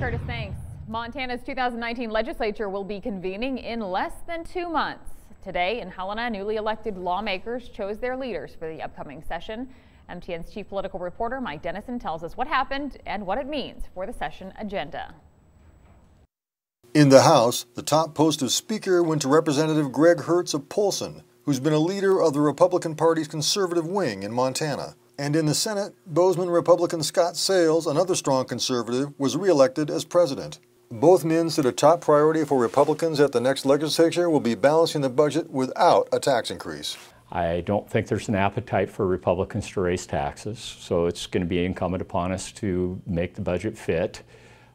Curtis, thanks. Montana's 2019 legislature will be convening in less than 2 months. Today in Helena, newly elected lawmakers chose their leaders for the upcoming session. MTN's chief political reporter Mike Dennison tells us what happened and what it means for the session agenda. In the House, the top post of Speaker went to Representative Greg Hertz of Polson, who's been a leader of the Republican Party's conservative wing in Montana. And in the Senate, Bozeman Republican Scott Sales, another strong conservative, was reelected as president. Both men said a top priority for Republicans at the next legislature will be balancing the budget without a tax increase. I don't think there's an appetite for Republicans to raise taxes, so it's going to be incumbent upon us to make the budget fit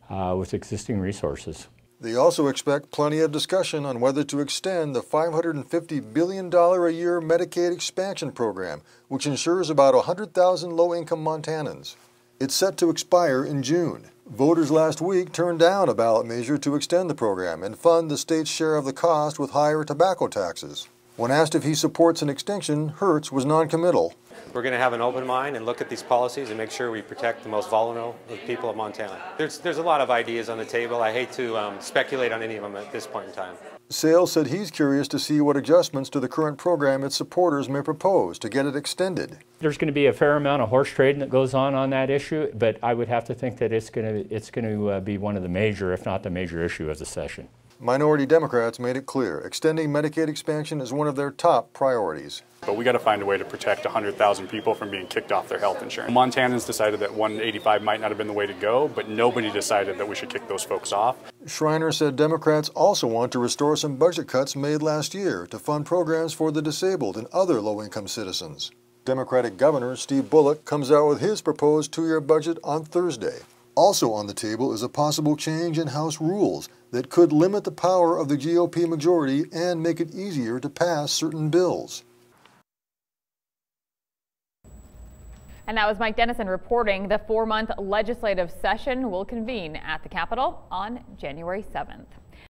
with existing resources. They also expect plenty of discussion on whether to extend the $550 billion a year Medicaid expansion program, which ensures about 100,000 low-income Montanans. It's set to expire in June. Voters last week turned down a ballot measure to extend the program and fund the state's share of the cost with higher tobacco taxes. When asked if he supports an extension, Hertz was non-committal. We're going to have an open mind and look at these policies and make sure we protect the most vulnerable people of Montana. There's a lot of ideas on the table. I hate to speculate on any of them at this point in time. Sales said he's curious to see what adjustments to the current program its supporters may propose to get it extended. There's going to be a fair amount of horse trading that goes on that issue, but I would have to think that it's going to be one of the major, if not the major issue of the session. Minority Democrats made it clear extending Medicaid expansion is one of their top priorities. But we got to find a way to protect 100,000 people from being kicked off their health insurance. Montanans decided that 185 might not have been the way to go, but nobody decided that we should kick those folks off. Schreiner said Democrats also want to restore some budget cuts made last year to fund programs for the disabled and other low-income citizens. Democratic Governor Steve Bullock comes out with his proposed two-year budget on Thursday. Also on the table is a possible change in House rules that could limit the power of the GOP majority and make it easier to pass certain bills. And that was Mike Dennison reporting. The 4-month legislative session will convene at the Capitol on January 7th.